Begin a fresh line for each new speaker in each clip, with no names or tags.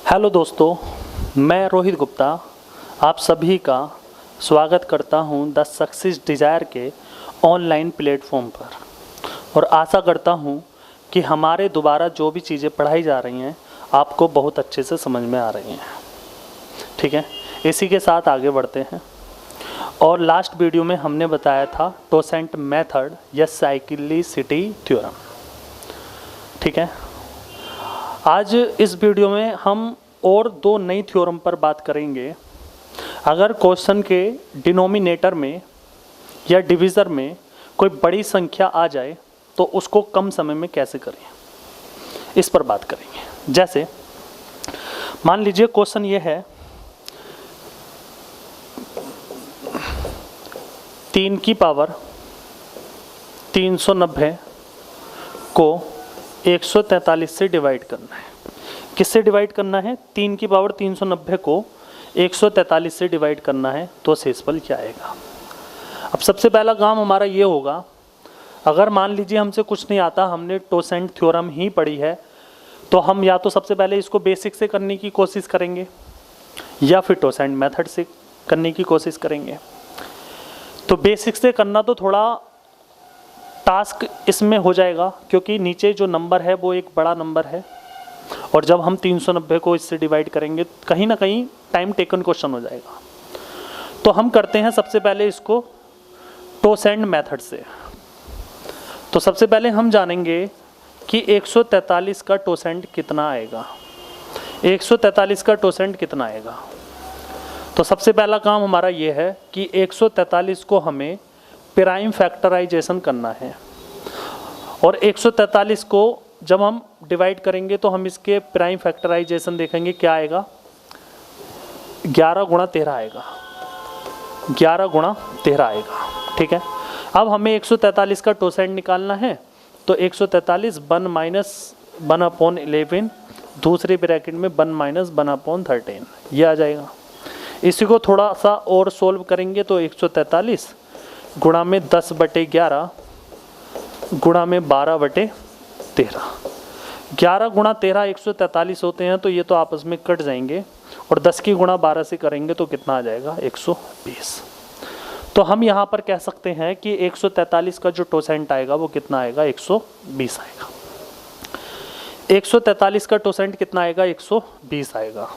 Hello दोस्तों, मैं रोहित गुप्ता आप सभी का स्वागत करता हूं द सक्सेस डिज़ायर के ऑनलाइन प्लेटफॉर्म पर और आशा करता हूं कि हमारे दोबारा जो भी चीज़ें पढ़ाई जा रही हैं आपको बहुत अच्छे से समझ में आ रही हैं। ठीक है, इसी के साथ आगे बढ़ते हैं। और लास्ट वीडियो में हमने बताया था टोसेंट मेथड या साइक्लिसिटी थ्योरम। ठीक है, आज इस वीडियो में हम और दो नई थ्योरम पर बात करेंगे। अगर क्वेश्चन के डिनोमिनेटर में या डिविज़र में कोई बड़ी संख्या आ जाए तो उसको कम समय में कैसे करें, इस पर बात करेंगे। जैसे मान लीजिए क्वेश्चन ये है 3 की पावर 390 को 143 से डिवाइड करना है। किससे डिवाइड करना है? 3 की पावर 390 को 143 से डिवाइड करना है तो शेषफल क्या आएगा। अब सबसे पहला काम हमारा ये होगा, अगर मान लीजिए हमसे कुछ नहीं आता, हमने टोसेंट थ्योरम ही पढ़ी है, तो हम या तो सबसे पहले इसको बेसिक से करने की कोशिश करेंगे या फिर टोसेंट मेथड से करने की कोशिश करेंगे। तो बेसिक से करना तो थोड़ा टास्क इसमें हो जाएगा क्योंकि नीचे जो नंबर है वो एक बड़ा नंबर है और जब हम 390 को इससे डिवाइड करेंगे कहीं ना कहीं टाइम टेकन क्वेश्चन हो जाएगा। तो हम करते हैं सबसे पहले इसको टोसेंट मेथड से। तो सबसे पहले हम जानेंगे कि 143 का टोसेंट कितना आएगा। 143 का टोसेंट कितना आएगा? तो सबसे पहला काम हमारा ये है कि 143 को हमें प्राइम फैक्टराइजेशन करना है और 143 को जब हम डिवाइड करेंगे तो हम इसके प्राइम फैक्टराइजेशन देखेंगे क्या आएगा। 11 गुणा 13 आएगा। 11 गुणा 13 आएगा। ठीक है, अब हमें 143 का टोसेंट निकालना है तो 143 1 माइनस 1/11 दूसरे ब्रैकेट में 1 माइनस 1/13 ये आ जाएगा। इसी को थोड़ा सा और सोल्व करेंगे तो 143 गुणा में 10/11 गुणा में 12/13। 11 गुणा 13 143 होते हैं तो ये तो आपस में कट जाएंगे और 10 की गुणा 12 से करेंगे तो कितना आ जाएगा? 120। तो हम यहाँ पर कह सकते हैं कि 143 का जो टोसेंट आएगा वो कितना आएगा? 120 आएगा। 143 का टोसेंट कितना आएगा? 120 आएगा।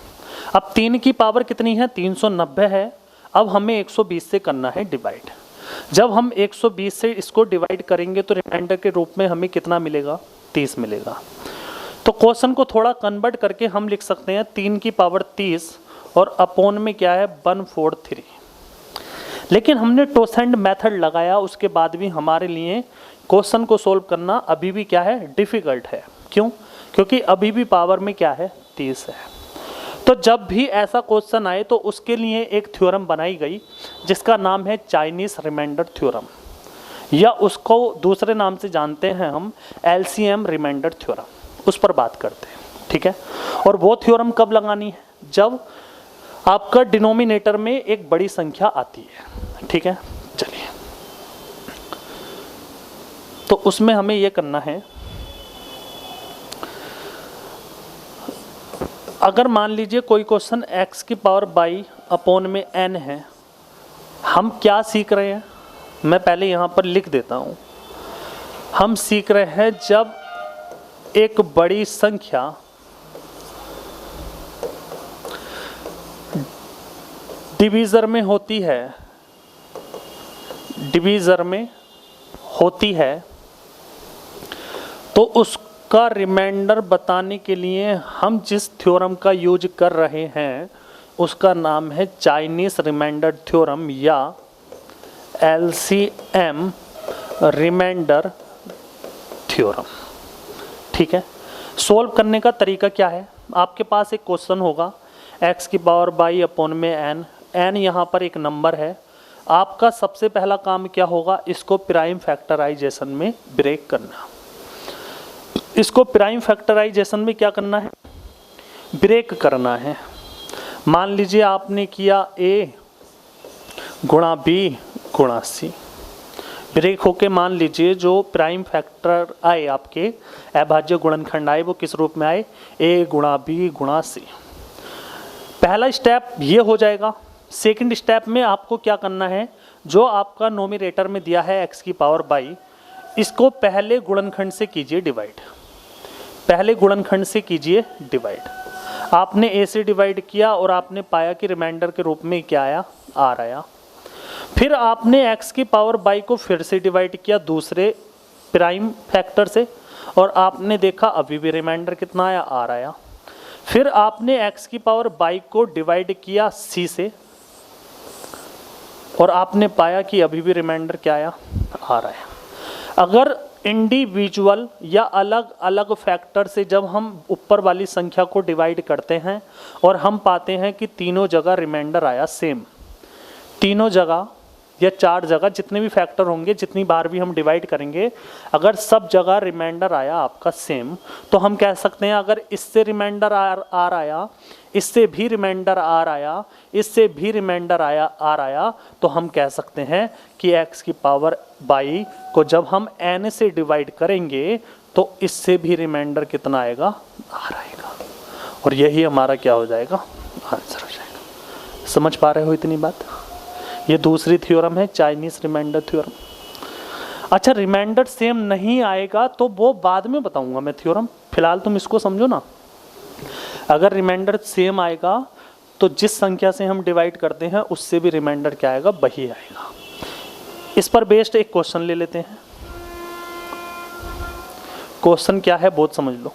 अब 3 की पावर कितनी है? 390 है। अब हमें 120 से करना है डिवाइड। जब हम 120 से इसको डिवाइड करेंगे तो रिमाइंडर के रूप में हमें कितना मिलेगा? 30 मिलेगा। तो क्वेश्चन को थोड़ा कन्वर्ट करके हम लिख सकते हैं 3 की पावर 30 और अपॉन में क्या है? 143। लेकिन हमने टोसेंट मेथड लगाया उसके बाद भी हमारे लिए क्वेश्चन को सोल्व करना अभी भी क्या है? डिफ़िकल्ट है। क्यों? क्योंकि अभी भी पावर में क्या है? 30 है। तो जब भी ऐसा क्वेश्चन आए तो उसके लिए एक थ्योरम बनाई गई जिसका नाम है चाइनीज रिमाइंडर थ्योरम, या उसको दूसरे नाम से जानते हैं हम एलसीएम रिमाइंडर थ्योरम। उस पर बात करते हैं। ठीक है, और वो थ्योरम कब लगानी है? जब आपका डिनोमिनेटर में एक बड़ी संख्या आती है। ठीक है, चलिए, तो उसमें हमें ये करना है, अगर मान लीजिए कोई क्वेश्चन x की पावर बाई अपॉन में n है, हम क्या सीख रहे हैं? मैं पहले यहाँ पर लिख देता हूँ। हम सीख रहे हैं जब एक बड़ी संख्या डिवीज़र में होती है, डिवीज़र में होती है तो उसका रिमाइंडर बताने के लिए हम जिस थ्योरम का यूज कर रहे हैं उसका नाम है चाइनीज रिमाइंडर थ्योरम या एलसीएम रिमाइंडर थ्योरम। ठीक है, सोल्व करने का तरीका क्या है? आपके पास एक क्वेश्चन होगा x की पावर बाई अपॉन में n यहाँ पर एक नंबर है। आपका सबसे पहला काम क्या होगा? इसको प्राइम फैक्टराइजेशन में ब्रेक करना। इसको प्राइम फैक्टराइजेशन में क्या करना है? ब्रेक करना है। मान लीजिए आपने किया a गुणा b गुणा c, ब्रेक होके मान लीजिए जो प्राइम फैक्टर आए आपके अभाज्य गुणनखंड आए वो किस रूप में आए? a गुणा b गुणा c। पहला स्टेप ये हो जाएगा। सेकंड स्टेप में आपको क्या करना है, जो आपका नोमिनेटर में दिया है x की पावर बाई, इसको पहले गुणनखंड से कीजिए डिवाइड, पहले गुणनखंड से कीजिए डिवाइड। आपने a से डिवाइड किया और आपने पाया कि रिमाइंडर के रूप में क्या आया, r आया। फिर आपने x की पावर बाई को फिर से डिवाइड किया दूसरे प्राइम फैक्टर से और आपने देखा अभी भी रिमाइंडर कितना आया, r आया। फिर आपने x की पावर बाई को डिवाइड किया c से और आपने पाया कि अभी भी रिमाइंडर क्या आया, आ रहा है। अगर इंडिविजुअल या अलग अलग फैक्टर से जब हम ऊपर वाली संख्या को डिवाइड करते हैं और हम पाते हैं कि तीनों जगह रिमाइंडर आया सेम, तीनों जगह या चार जगह जितने भी फैक्टर होंगे, जितनी बार भी हम डिवाइड करेंगे, अगर सब जगह रिमाइंडर आया आपका सेम, तो हम कह सकते हैं अगर इससे रिमाइंडर आर आया, इससे भी रिमाइंडर आर आया, इससे भी रिमाइंडर आर आया, तो हम कह सकते हैं कि x की पावर बाई को जब हम n से डिवाइड करेंगे तो इससे भी रिमाइंडर कितना आएगा, आर आएगा। और यही हमारा क्या हो जाएगा, आंसर हो जाएगा। समझ पा रहे हो इतनी बात? ये दूसरी थ्योरम है, चाइनीज रिमाइंडर थ्योरम। अच्छा, रिमाइंडर सेम नहीं आएगा तो वो बाद में बताऊंगा मैं थ्योरम, फिलहाल तुम इसको समझो ना। अगर रिमाइंडर सेम आएगा तो जिस संख्या से हम डिवाइड करते हैं उससे भी रिमाइंडर क्या आएगा, वही आएगा। इस पर बेस्ड एक क्वेश्चन ले लेते हैं। क्वेश्चन क्या है बहुत समझ लो।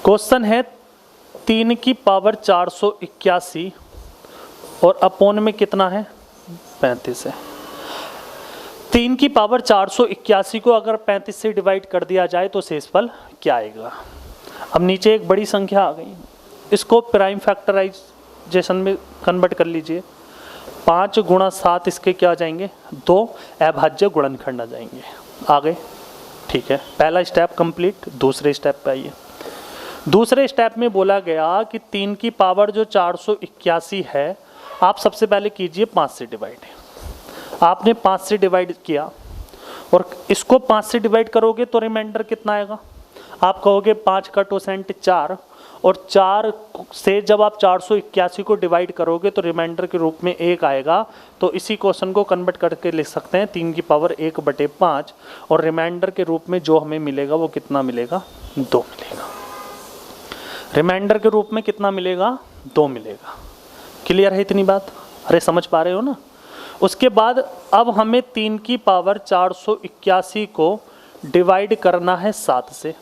क्वेश्चन है 3 की पावर 481 और अपोन में कितना है, 35 है। 3 की पावर 481 को अगर 35 से डिवाइड कर दिया जाए तो शेषफल क्या आएगा। अब नीचे एक बड़ी संख्या आ गई, इसको प्राइम फैक्टराइजेशन में कन्वर्ट कर लीजिए। 5 गुणा 7 इसके क्या आ जाएंगे, 2 अभाज्य गुणनखंड आ जाएंगे। आ गए, ठीक है। पहला स्टेप कंप्लीट। दूसरे स्टेप पे आइए। दूसरे स्टेप में बोला गया कि 3 की पावर जो 481 है, आप सबसे पहले कीजिए 5 से डिवाइड। आपने 5 से डिवाइड किया और इसको 5 से डिवाइड करोगे तो रिमाइंडर कितना आएगा, आप कहोगे 5 का टोसेंट 4, और 4 से जब आप 481 को डिवाइड करोगे तो रिमाइंडर के रूप में 1 आएगा। तो इसी क्वेश्चन को कन्वर्ट करके लिख सकते हैं 3 की पावर 1/5 और रिमाइंडर के रूप में जो हमें मिलेगा वो कितना मिलेगा, 2 मिलेगा। रिमाइंडर के रूप में कितना मिलेगा, 2 मिलेगा। क्लियर है इतनी बात? अरे समझ पा रहे हो ना? उसके बाद अब हमें 3 की पावर 481 को डिवाइड करना है 7 से,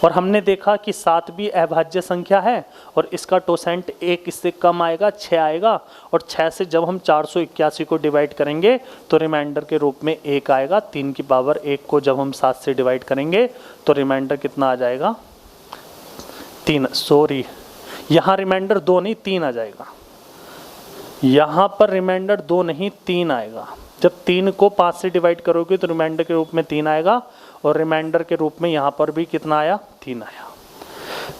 और हमने देखा कि 7 भी अभाज्य संख्या है और इसका टोसेंट 1 इससे कम आएगा, 6 आएगा, और 6 से जब हम 481 को डिवाइड करेंगे तो रिमाइंडर के रूप में 1 आएगा। 3 की पावर 1 को जब हम 7 से डिवाइड करेंगे तो रिमाइंडर कितना आ जाएगा, 3। सॉरी, यहाँ रिमाइंडर 2 नहीं 3 आ जाएगा। यहाँ पर रिमाइंडर 2 नहीं 3 आएगा। जब 3 को 5 से डिवाइड करोगे तो रिमाइंडर के रूप में 3 आएगा, और रिमाइंडर के रूप में यहाँ पर भी कितना आया, 3 आया।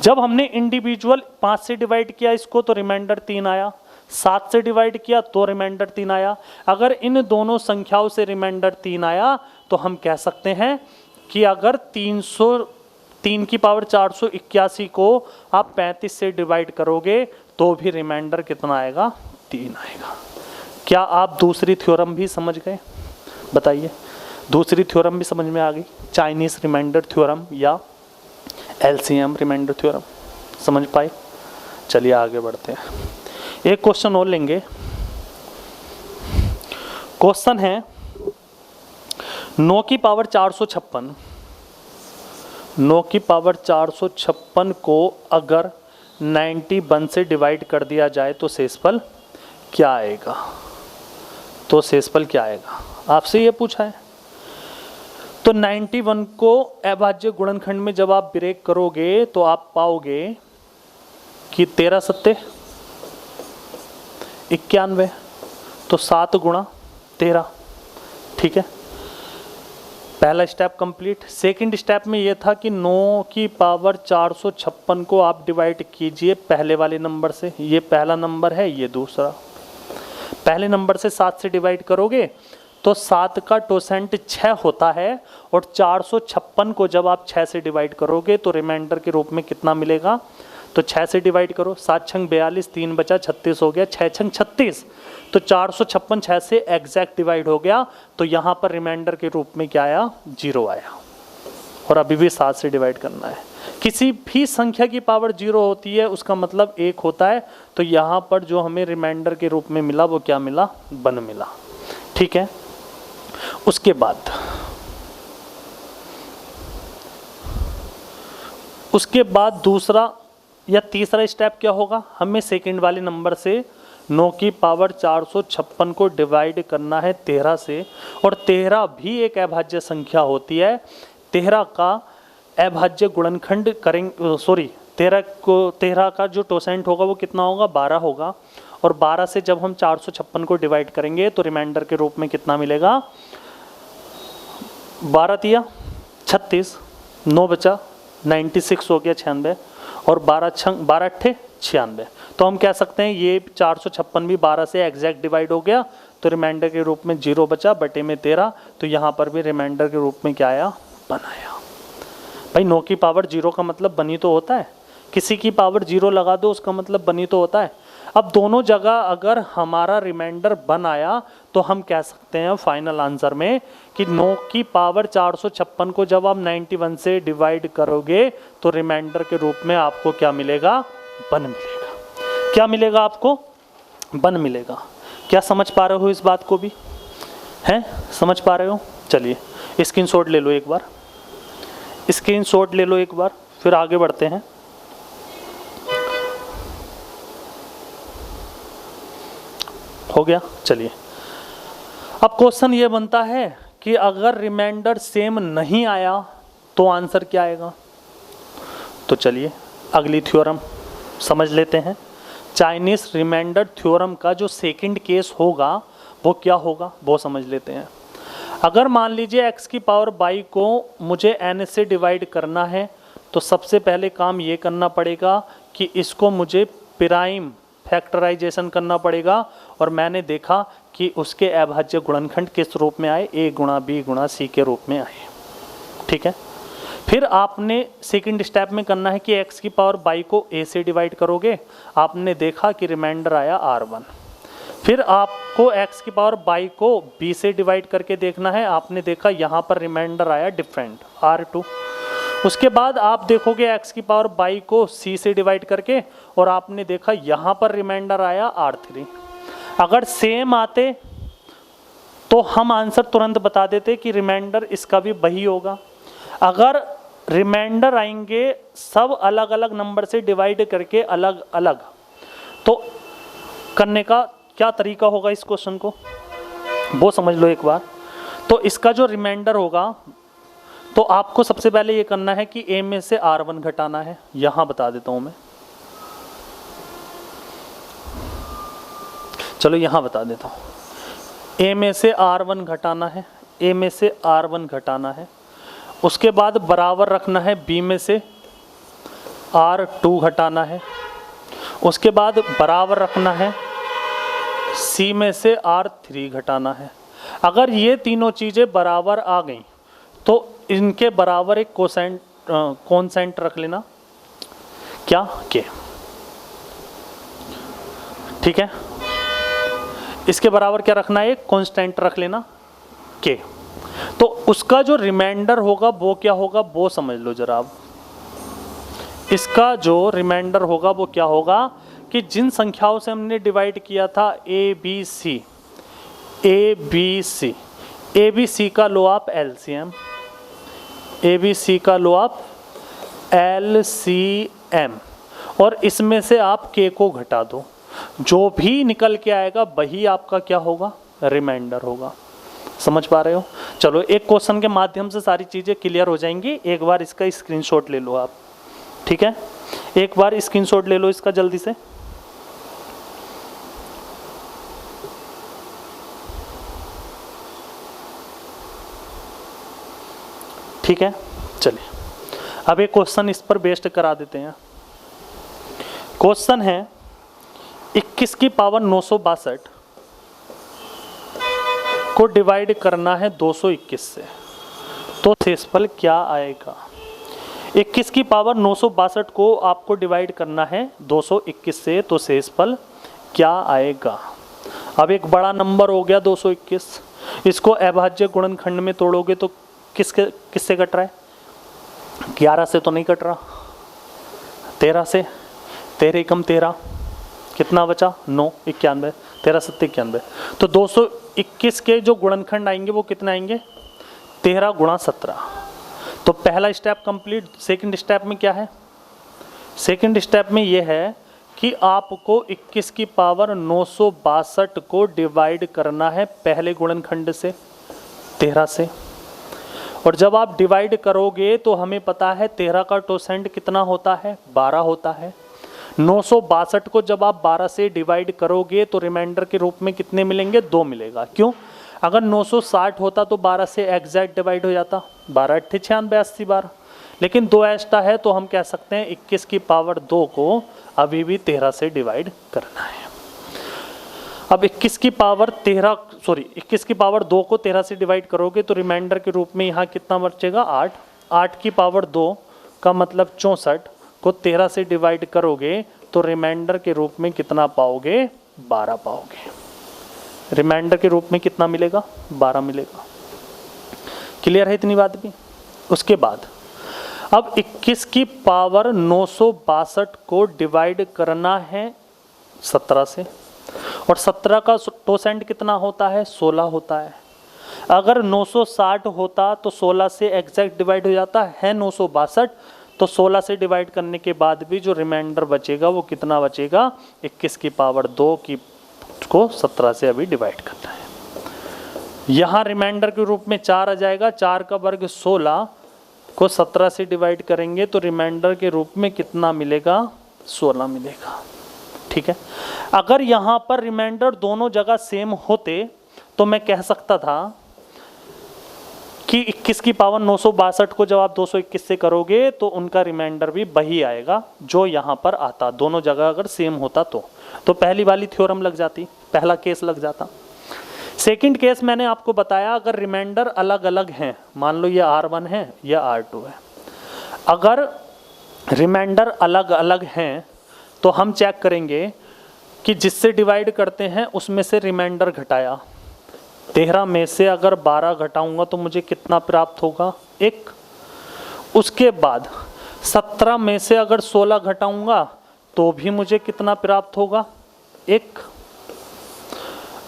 जब हमने इंडिविजुअल 5 से डिवाइड किया इसको तो रिमाइंडर 3 आया, 7 से डिवाइड किया तो रिमाइंडर 3 आया। अगर इन दोनों संख्याओं से रिमाइंडर 3 आया तो हम कह सकते हैं कि अगर 3 की पावर 481 को आप 35 से डिवाइड करोगे तो भी रिमाइंडर कितना आएगा, 3 आएगा। क्या आप दूसरी थ्योरम भी समझ गए? बताइए, दूसरी थ्योरम भी समझ में आ गई? चाइनीज रिमाइंडर थ्योरम या एलसीएम रिमाइंडर थ्योरम समझ पाए? चलिए आगे बढ़ते हैं। एक क्वेश्चन और लेंगे। क्वेश्चन है 9 की पावर 456, 9 की पावर 456 को अगर 91 से डिवाइड कर दिया जाए तो शेषफल क्या आएगा? तो शेषफल क्या आएगा, आपसे ये पूछा है। तो 91 को अभाज्य गुणनखंड में जब आप ब्रेक करोगे तो आप पाओगे कि 13 सत्ते 91, तो 7 गुणा 13, ठीक है। पहला स्टेप कंप्लीट। सेकंड स्टेप में ये था कि 9 की पावर 456 को आप डिवाइड कीजिए पहले वाले नंबर से, ये पहला नंबर है, ये दूसरा। पहले नंबर से 7 से डिवाइड करोगे तो 7 का टोसेंट 6 होता है, और 456 को जब आप 6 से डिवाइड करोगे तो रिमाइंडर के रूप में कितना मिलेगा, तो 6 से डिवाइड करो, 7 छंग 42, 3 बचा 36 हो गया, 6 छंग 36, तो 456 6 से एग्जैक्ट डिवाइड हो गया, तो यहाँ पर रिमाइंडर के रूप में क्या आया, 0 आया। और अभी भी 7 से डिवाइड करना है। किसी भी संख्या की पावर 0 होती है उसका मतलब 1 होता है, तो यहाँ पर जो हमें रिमाइंडर के रूप में मिला वो क्या मिला, 1 मिला। ठीक है, उसके बाद दूसरा या तीसरा स्टेप क्या होगा, हमें सेकंड वाले नंबर से 9 की पावर 456 को डिवाइड करना है 13 से, और 13 भी एक अभाज्य संख्या होती है। 13 का अभाज्य गुणनखंड करेंगे, 13 का जो टोसेंट होगा वो कितना होगा, 12 होगा, और 12 से जब हम 456 को डिवाइड करेंगे तो रिमाइंडर के रूप में कितना मिलेगा, 12 दिया 36, 9 बचा 96 हो गया 96, और 12 अट्ठे 96। तो हम कह सकते हैं ये 456 भी 12 से एग्जैक्ट डिवाइड हो गया, तो रिमाइंडर के रूप में 0 बचा बटे में 13, तो यहाँ पर भी रिमाइंडर के रूप में क्या आया, 1 आया। भाई 9 की पावर 0 का मतलब 1 ही तो होता है, किसी की पावर 0 लगा दो उसका मतलब 1 ही तो होता है। अब दोनों जगह अगर हमारा रिमाइंडर 1 आया तो हम कह सकते हैं फाइनल आंसर में कि 9 की पावर 456 को जब आप 91 से डिवाइड करोगे तो रिमाइंडर के रूप में आपको क्या मिलेगा, 1 मिलेगा। क्या मिलेगा आपको, 1 मिलेगा। क्या समझ पा रहे हो इस बात को भी, हैं समझ पा रहे हो? चलिए स्क्रीनशॉट ले लो एक बार, स्क्रीनशॉट ले लो एक बार, फिर आगे बढ़ते हैं। हो गया, चलिए अब क्वेश्चन ये बनता है कि अगर रिमाइंडर सेम नहीं आया तो आंसर क्या आएगा। तो चलिए अगली थ्योरम समझ लेते हैं। चाइनीज रिमाइंडर थ्योरम का जो सेकंड केस होगा वो क्या होगा वो समझ लेते हैं। अगर मान लीजिए x की पावर 22 को मुझे n से डिवाइड करना है, तो सबसे पहले काम ये करना पड़ेगा कि इसको मुझे प्राइम फैक्टराइजेशन करना पड़ेगा, और मैंने देखा कि उसके अभाज्य गुणनखंड किस रूप में आए, a गुणा b गुणा c के रूप में आए। ठीक है, फिर आपने सेकंड स्टेप में करना है कि x की पावर 22 को a से डिवाइड करोगे, आपने देखा कि रिमाइंडर आया r1। फिर आपको x की पावर 22 को b से डिवाइड करके देखना है, आपने देखा यहाँ पर रिमाइंडर आया डिफरेंट r2। उसके बाद आप देखोगे x की पावर 22 को c से डिवाइड करके, और आपने देखा यहाँ पर रिमाइंडर आया r3। अगर सेम आते तो हम आंसर तुरंत बता देते कि रिमाइंडर इसका भी वही होगा। अगर रिमाइंडर आएंगे सब अलग अलग नंबर से डिवाइड करके अलग अलग, तो करने का क्या तरीका होगा इस क्वेश्चन को वो समझ लो एक बार। तो इसका जो रिमाइंडर होगा तो आपको सबसे पहले ये करना है कि a में से r1 घटाना है। यहाँ बता देता हूँ मैं, चलो यहाँ बता देता हूँ। a में से r1 घटाना है, a में से r1 घटाना है। उसके बाद बराबर रखना है b में से r2 घटाना है। उसके बाद बराबर रखना है c में से r3 घटाना है। अगर ये तीनों चीज़ें बराबर आ गई तो इनके बराबर एक कोसेंट रख लेना, क्या के। ठीक है, इसके बराबर क्या रखना है, एक कांस्टेंट रख लेना के। तो उसका जो रिमाइंडर होगा वो क्या होगा वो समझ लो जरा आप। इसका जो रिमाइंडर होगा वो क्या होगा कि जिन संख्याओं से हमने डिवाइड किया था ए बी सी का लो आप एलसीएम, ABC का लो आप LCM, और इसमें से आप K को घटा दो, जो भी निकल के आएगा वही आपका क्या होगा, रिमाइंडर होगा। समझ पा रहे हो? चलो एक क्वेश्चन के माध्यम से सारी चीज़ें क्लियर हो जाएंगी। एक बार इसका स्क्रीनशॉट ले लो आप, ठीक है, एक बार स्क्रीनशॉट ले लो इसका जल्दी से। ठीक है, चलिए अब एक क्वेश्चन इस पर बेस्ड करा देते हैं। क्वेश्चन है 21 की पावर 962 को डिवाइड करना है 221 से, तो शेषफल क्या आएगा। 21 की पावर 962 को आपको डिवाइड करना है 221 से, तो शेषफल क्या आएगा? अब एक बड़ा नंबर हो गया 221, इसको अभाज्य गुणनखंड में तोड़ोगे तो किससे कट रहा है? 11 से तो नहीं कट रहा, 13 से, 13 एकम 13, कितना बचा? 9, 91, 13 सत्ते 91। तो 221 के जो गुणनखंड आएंगे वो कितने आएंगे? 13 गुणा 17। तो पहला स्टेप कंप्लीट। सेकंड स्टेप में क्या है? सेकंड स्टेप में ये है कि आपको 21 की पावर 962 को डिवाइड करना है पहले गुणनखंड से 13 से, और जब आप डिवाइड करोगे तो हमें पता है 13 का टोसेंट कितना होता है? 12 होता है। 962 को जब आप 12 से डिवाइड करोगे तो रिमाइंडर के रूप में कितने मिलेंगे? 2 मिलेगा। क्यों? अगर 960 होता तो 12 से एग्जैक्ट डिवाइड हो जाता, 12 8 96 80 12, लेकिन 2 एक्स्ट्रा है तो हम कह सकते हैं 21 की पावर 2 को अभी भी 13 से डिवाइड करना है। अब 21 की पावर 2 को 13 से डिवाइड करोगे तो रिमाइंडर के रूप में यहाँ कितना बचेगा? 8। 8 की पावर 2 का मतलब 64 को 13 से डिवाइड करोगे तो रिमाइंडर के रूप में कितना पाओगे? 12 पाओगे। रिमाइंडर के रूप में कितना मिलेगा? 12 मिलेगा। क्लियर है इतनी बात भी? उसके बाद अब 21 की पावर 962 को डिवाइड करना है 17 से, और 17 का टोसेंट कितना होता है? 16 होता है। अगर 960 होता तो 16 से एग्जैक्ट डिवाइड हो जाता है 962, तो 16 से डिवाइड करने के बाद भी जो रिमाइंडर बचेगा वो कितना बचेगा? 21 की पावर 2 की को 17 से अभी डिवाइड करना है। यहाँ रिमाइंडर के रूप में 4 आ जाएगा, 4 का वर्ग 16 को 17 से डिवाइड करेंगे तो रिमाइंडर के रूप में कितना मिलेगा? 16 मिलेगा। ठीक है। अगर यहाँ पर रिमाइंडर दोनों जगह सेम होते तो मैं कह सकता था कि 21 की पावर 962 को जब आप 221 से करोगे तो उनका रिमाइंडर भी वही आएगा जो यहाँ पर आता, दोनों जगह अगर सेम होता तो पहली वाली थ्योरम लग जाती, पहला केस लग जाता। सेकंड केस मैंने आपको बताया अगर रिमाइंडर अलग अलग हैं, मान लो ये R1 है या R2 है, अगर रिमाइंडर अलग अलग हैं तो हम चेक करेंगे कि जिससे डिवाइड करते हैं उसमें से रिमाइंडर घटाया, 13 में से अगर 12 घटाऊंगा तो मुझे कितना प्राप्त होगा? 1। उसके बाद 17 में से अगर 16 घटाऊंगा तो भी मुझे कितना प्राप्त होगा? 1।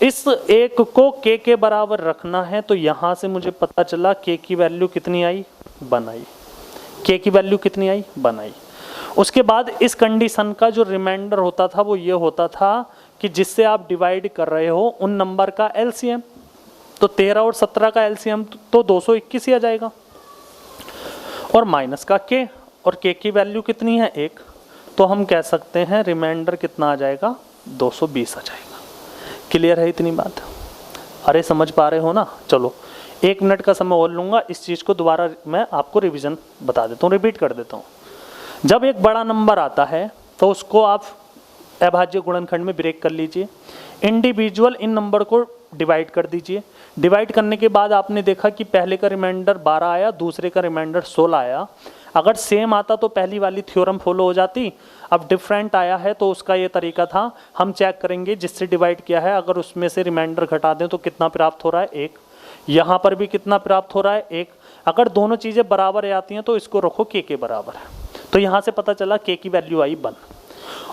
इस 1 को k के बराबर रखना है तो यहां से मुझे पता चला k की वैल्यू कितनी आई? 1 आई। k की वैल्यू कितनी आई? 1 आई। उसके बाद इस कंडीशन का जो रिमाइंडर होता था वो ये होता था कि जिससे आप डिवाइड कर रहे हो उन नंबर का एलसीएम, तो 13 और 17 का एलसीएम तो 221 ही आ जाएगा, और माइनस का k, और k की वैल्यू कितनी है? 1, तो हम कह सकते हैं रिमाइंडर कितना आ जाएगा? 220 आ जाएगा। क्लियर है इतनी बात? अरे समझ पा रहे हो ना? चलो 1 मिनट का समय और लूँगा, इस चीज़ को दोबारा मैं आपको रिवीजन बता देता हूँ, रिपीट कर देता हूँ। जब एक बड़ा नंबर आता है तो उसको आप अभाज्य गुणनखंड में ब्रेक कर लीजिए, इंडिविजुअल इन नंबर को डिवाइड कर दीजिए। डिवाइड करने के बाद आपने देखा कि पहले का रिमाइंडर 12 आया, दूसरे का रिमाइंडर 16 आया। अगर सेम आता तो पहली वाली थ्योरम फॉलो हो जाती। अब डिफरेंट आया है तो उसका ये तरीका था, हम चेक करेंगे जिससे डिवाइड किया है अगर उसमें से रिमाइंडर घटा दें तो कितना प्राप्त हो रहा है? 1। यहाँ पर भी कितना प्राप्त हो रहा है? 1। अगर दोनों चीज़ें बराबर आती हैं तो इसको रखो k के बराबर है, तो यहाँ से पता चला k की वैल्यू आई 1।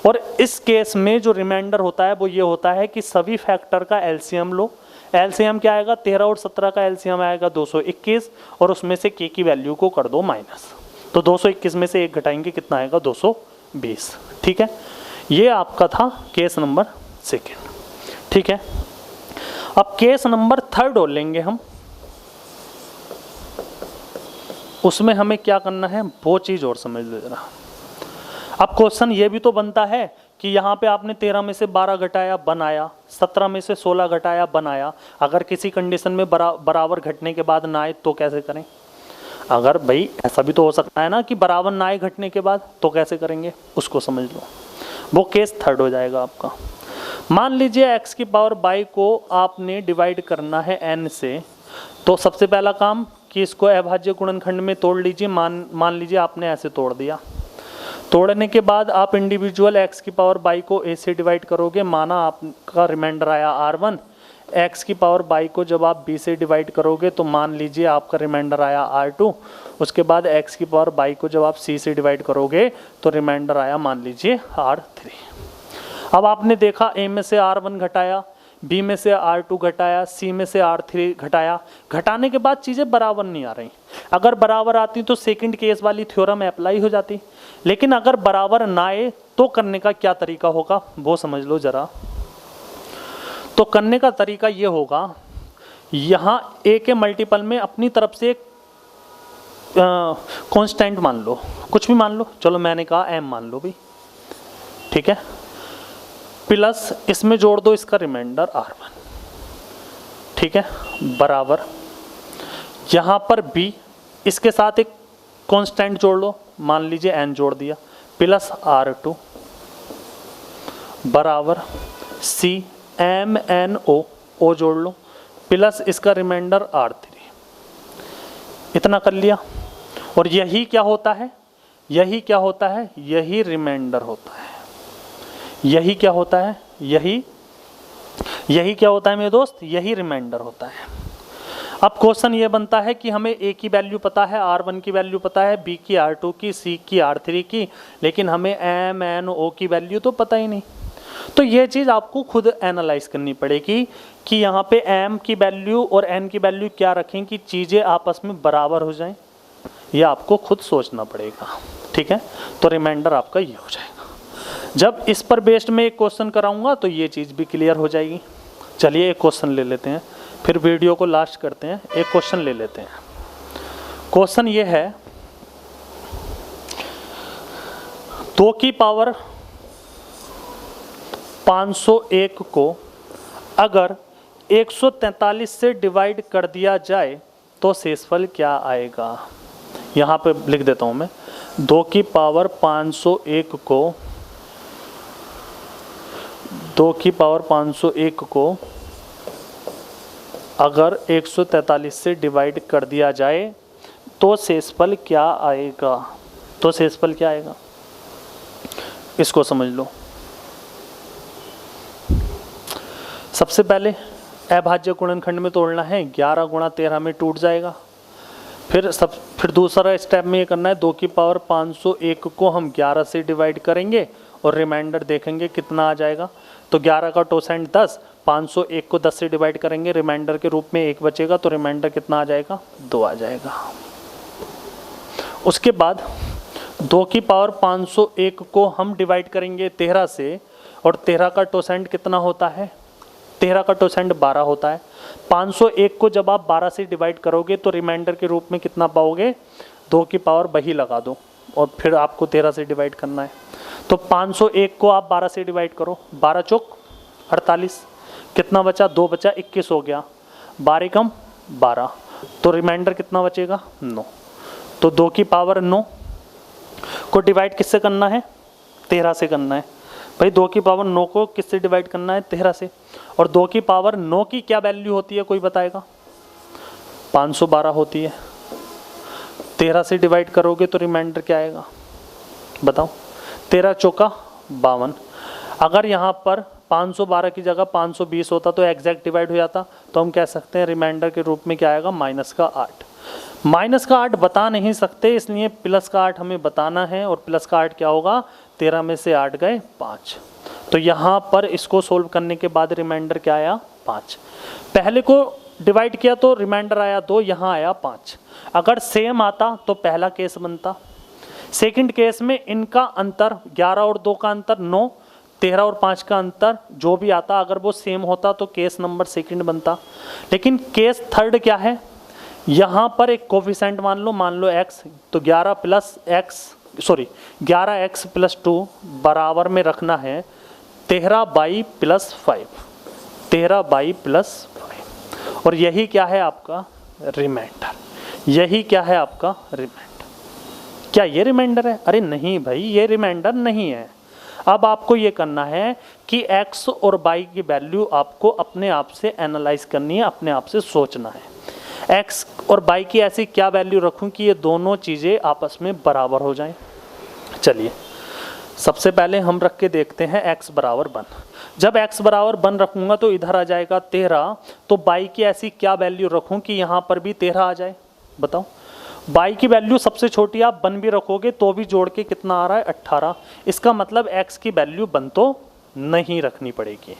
और इस केस में जो रिमाइंडर होता है वो ये होता है कि सभी फैक्टर का एलसीएम लो। एलसीएम क्या आएगा? 13 और 17 का एलसीएम आएगा 221, और उसमें से k की वैल्यू को कर दो माइनस, तो 221 में से 1 घटाएंगे कितना आएगा? 220। ठीक है, ये आपका था केस नंबर 2। ठीक है, अब केस नंबर 3 और लेंगे हम। उसमें हमें क्या करना है वो चीज़ और समझ ले जरा। अब क्वेश्चन ये भी तो बनता है कि यहाँ पे आपने 13 में से 12 घटाया बनाया, 17 में से 16 घटाया बनाया, अगर किसी कंडीशन में बराबर घटने के बाद ना आए तो कैसे करें? अगर भाई ऐसा भी तो हो सकता है ना कि बराबर ना आए घटने के बाद, तो कैसे करेंगे उसको समझ लो। वो केस 3 हो जाएगा आपका। मान लीजिए x की पावर y को आपने डिवाइड करना है n से, तो सबसे पहला काम कि इसको अभाज्य गुणनखंड में तोड़ लीजिए। मान लीजिए आपने ऐसे तोड़ दिया। तोड़ने के बाद आप इंडिविजुअल x की पावर बाई को a से डिवाइड करोगे, माना आपका रिमाइंडर आया r1। x की पावर बाई को जब आप b से डिवाइड करोगे तो मान लीजिए आपका रिमाइंडर आया r2। उसके बाद x की पावर बाई को जब आप c से डिवाइड करोगे तो रिमाइंडर आया मान लीजिए r3। अब आपने देखा a में से r1 घटाया, b में से r2 घटाया, c में से r3 घटाया। घटाने के बाद चीज़ें बराबर नहीं आ रही। अगर बराबर आती तो सेकंड केस वाली थ्योरम अप्लाई हो जाती, लेकिन अगर बराबर ना आए तो करने का क्या तरीका होगा वो समझ लो ज़रा। तो करने का तरीका ये होगा, यहाँ a के मल्टीपल में अपनी तरफ से एक कांस्टेंट मान लो, कुछ भी मान लो, चलो मैंने कहा m मान लो भी, ठीक है, प्लस इसमें जोड़ दो इसका रिमाइंडर r1, ठीक है, बराबर यहाँ पर b इसके साथ एक कांस्टेंट जोड़ लो, मान लीजिए n जोड़ दिया, प्लस r2 बराबर c m n o जोड़ लो, प्लस इसका रिमाइंडर r3। इतना कर लिया। और यही क्या होता है, यही क्या होता है, यही रिमाइंडर होता है। यही क्या होता है, यही क्या होता है मेरे दोस्त, यही रिमाइंडर होता है। अब क्वेश्चन ये बनता है कि हमें a की वैल्यू पता है, r1 की वैल्यू पता है, b की r2 की, c की r3 की, लेकिन हमें m n o की वैल्यू तो पता ही नहीं। तो ये चीज़ आपको खुद एनालाइज करनी पड़ेगी कि यहाँ पे m की वैल्यू और n की वैल्यू क्या रखें कि चीज़ें आपस में बराबर हो जाएं, यह आपको खुद सोचना पड़ेगा, ठीक है। तो रिमाइंडर आपका ये हो जाएगा। जब इस पर बेस्ड में एक क्वेश्चन कराऊंगा तो ये चीज़ भी क्लियर हो जाएगी। चलिए एक क्वेश्चन ले लेते हैं, फिर वीडियो को लास्ट करते हैं। एक क्वेश्चन ले लेते हैं। क्वेश्चन ये है, 2 की पावर 501 को अगर 143 से डिवाइड कर दिया जाए तो शेषफल क्या आएगा। यहाँ पे लिख देता हूँ मैं, 2 की पावर 501 को 2 की पावर 501 को अगर 143 से डिवाइड कर दिया जाए तो शेषफल क्या आएगा। तो शेषफल क्या आएगा इसको समझ लो। सबसे पहले अभाज्य गुणनखंड में तोड़ना है, 11 गुणा 13 में टूट जाएगा। फिर दूसरा स्टेप में ये करना है, 2 की पावर 501 को हम 11 से डिवाइड करेंगे और रिमाइंडर देखेंगे कितना आ जाएगा। तो 11 का टोसेंट 10, 501 को 10 से डिवाइड करेंगे, रिमाइंडर के रूप में 1 बचेगा, तो रिमाइंडर कितना आ जाएगा, 2 आ जाएगा। उसके बाद 2 की पावर 501 को हम डिवाइड करेंगे 13 से, और 13 का टोसेंट कितना होता है, 13 का टोसेंट 12 होता है। 501 को जब आप 12 से डिवाइड करोगे तो रिमाइंडर के रूप में कितना पाओगे, 2 की पावर वही लगा दो और फिर आपको 13 से डिवाइड करना है। तो 501 को आप 12 से डिवाइड करो, 12 चौक 48, कितना बचा, 2 बचा, 21 हो गया, 12 कम 12, तो रिमाइंडर कितना बचेगा, 9। तो 2 की पावर 9 को डिवाइड किससे करना है, 13 से करना है। भाई 2 की पावर 9 को किससे डिवाइड करना है, 13 से। और 2 की पावर 9 की क्या वैल्यू होती है कोई बताएगा, 512 होती है। 13 से डिवाइड करोगे तो रिमाइंडर क्या आएगा बताओ, 13 चौका 52। अगर यहाँ पर 512 की जगह 520 होता तो एग्जैक्ट डिवाइड हो जाता, तो हम कह सकते हैं रिमाइंडर के रूप में क्या आएगा, -8। -8 बता नहीं सकते, इसलिए +8 हमें बताना है, और +8 क्या होगा, 13 में से 8 गए 5। तो यहाँ पर इसको सोल्व करने के बाद रिमाइंडर क्या आया, 5। पहले को डिवाइड किया तो रिमाइंडर आया 2, यहाँ आया 5। अगर सेम आता तो पहला केस बनता। सेकंड केस में इनका अंतर 11 और 2 का अंतर 9, 13 और 5 का अंतर जो भी आता, अगर वो सेम होता तो केस नंबर सेकंड बनता। लेकिन केस थर्ड क्या है, यहाँ पर एक कोफिशिएंट मान लो x, तो 11x + 2 बराबर में रखना है 13y + 5, 13y + 5। और यही क्या है आपका रिमाइंडर, यही क्या है आपका रिमाइंडर। क्या ये रिमाइंडर है, अरे नहीं भाई ये रिमाइंडर नहीं है। अब आपको ये करना है कि x और y की वैल्यू आपको अपने आप से एनालाइज करनी है, अपने आप से सोचना है। x और y की ऐसी क्या वैल्यू रखूं कि ये दोनों चीज़ें आपस में बराबर हो जाएं। चलिए सबसे पहले हम रख के देखते हैं x बराबर 1। जब x बराबर 1 रखूंगा तो इधर आ जाएगा 13, तो y की ऐसी क्या वैल्यू रखूं कि यहाँ पर भी 13 आ जाए। बताओ, y की वैल्यू सबसे छोटी आप 1 भी रखोगे तो भी जोड़ के कितना आ रहा है 18। इसका मतलब x की वैल्यू 1 तो नहीं रखनी पड़ेगी।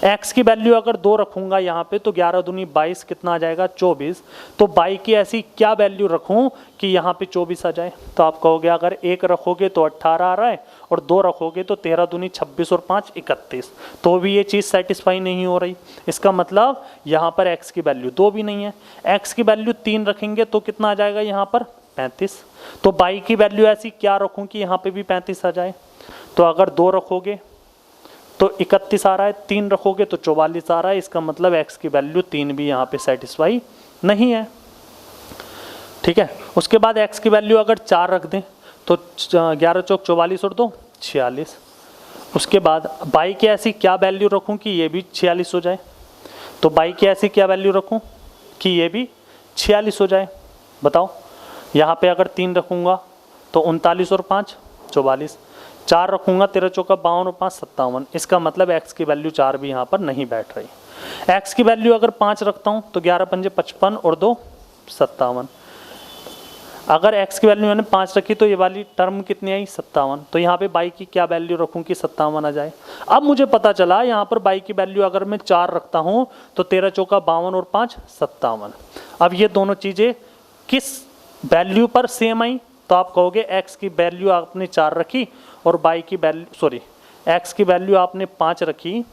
x की वैल्यू अगर 2 रखूंगा यहाँ पे तो 11 दूनी 22, कितना आ जाएगा 24। तो y की ऐसी क्या वैल्यू रखूं कि यहाँ पे 24 आ जाए। तो आप कहोगे अगर 1 रखोगे तो 18 आ रहा है और 2 रखोगे तो 13 दूनी 26 और 5 31, तो भी ये चीज़ सेटिस्फाई नहीं हो रही। इसका मतलब यहाँ पर x की वैल्यू 2 भी नहीं है। x की वैल्यू 3 रखेंगे तो कितना आ जाएगा यहाँ पर 35। तो y की वैल्यू ऐसी क्या रखूँ कि यहाँ पे भी 35 आ जाए। तो अगर 2 रखोगे तो 31 आ रहा है, 3 रखोगे तो 44 आ रहा है। इसका मतलब x की वैल्यू 3 भी यहाँ पे सेटिस्फाई नहीं है। ठीक है, उसके बाद x की वैल्यू अगर 4 रख दें तो 11 चौक 44 और 2 46। उसके बाद y की ऐसी क्या वैल्यू रखूँ कि ये भी 46 हो जाए। तो y की ऐसी क्या वैल्यू रखूँ कि ये भी 46 हो जाए। बताओ, यहाँ पे अगर 3 रखूँगा तो 39 और 5 44, 4 रखूंगा 13 चौका 52 और 5 57। इसका मतलब x की वैल्यू 4 भी यहाँ पर नहीं बैठ रही। x की वैल्यू अगर 5 रखता हूँ तो 11 पंजे 55 और 2 57। अगर x की वैल्यू मैंने 5 रखी तो ये वाली टर्म कितनी आई 57। तो यहाँ पे y की क्या वैल्यू रखूँ कि 57 आ जाए। अब मुझे पता चला यहाँ पर y की वैल्यू अगर मैं 4 रखता हूँ तो 13 चौका 52 और 5 57। अब ये दोनों चीज़ें किस वैल्यू पर सेम आई। तो आप कहोगे x की वैल्यू आपने 4 रखी और y की वैल्यू x की वैल्यू आपने 5 रखी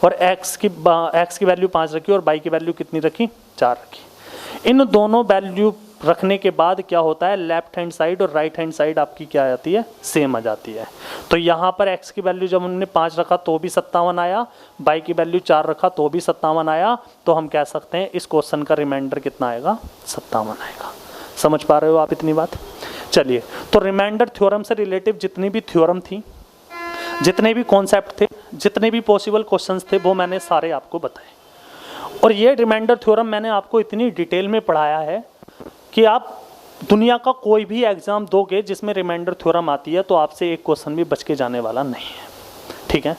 और x की वैल्यू 5 रखी और y की वैल्यू कितनी रखी 4 रखी। इन दोनों वैल्यू रखने के बाद क्या होता है, लेफ्ट हैंड साइड और राइट हैंड साइड आपकी क्या आ जाती है, सेम आ जाती है। तो यहाँ पर x की वैल्यू जब हमने 5 रखा तो भी 57 आया, y की वैल्यू 4 रखा तो भी 57 आया। तो हम कह सकते हैं इस क्वेश्चन का रिमाइंडर कितना आएगा 57 आएगा। समझ पा रहे हो आप इतनी बात। चलिए, तो रिमाइंडर थ्योरम से रिलेटिव जितनी भी थ्योरम थी, जितने भी कॉन्सेप्ट थे, जितने भी पॉसिबल क्वेश्चंस थे, वो मैंने सारे आपको बताए। और ये रिमाइंडर थ्योरम मैंने आपको इतनी डिटेल में पढ़ाया है कि आप दुनिया का कोई भी एग्जाम दोगे जिसमें रिमाइंडर थ्योरम आती है तो आपसे एक क्वेश्चन भी बच के जाने वाला नहीं है। ठीक है,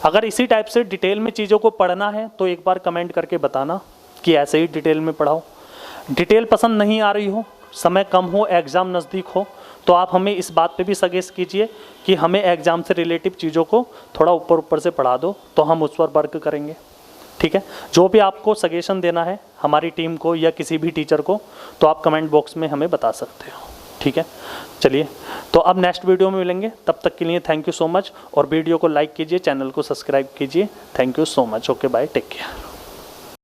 अगर इसी टाइप से डिटेल में चीज़ों को पढ़ना है तो एक बार कमेंट करके बताना कि ऐसे ही डिटेल में पढ़ाओ। डिटेल पसंद नहीं आ रही हो, समय कम हो, एग्ज़ाम नज़दीक हो, तो आप हमें इस बात पे भी सजेस्ट कीजिए कि हमें एग्ज़ाम से रिलेटिव चीज़ों को थोड़ा ऊपर से पढ़ा दो, तो हम उस पर वर्क करेंगे। ठीक है, जो भी आपको सजेशन देना है हमारी टीम को या किसी भी टीचर को, तो आप कमेंट बॉक्स में हमें बता सकते हो। ठीक है, चलिए, तो अब नेक्स्ट वीडियो में मिलेंगे। तब तक के लिए थैंक यू सो मच, और वीडियो को लाइक कीजिए, चैनल को सब्सक्राइब कीजिए। Thank you so much. Okay, bye, take care.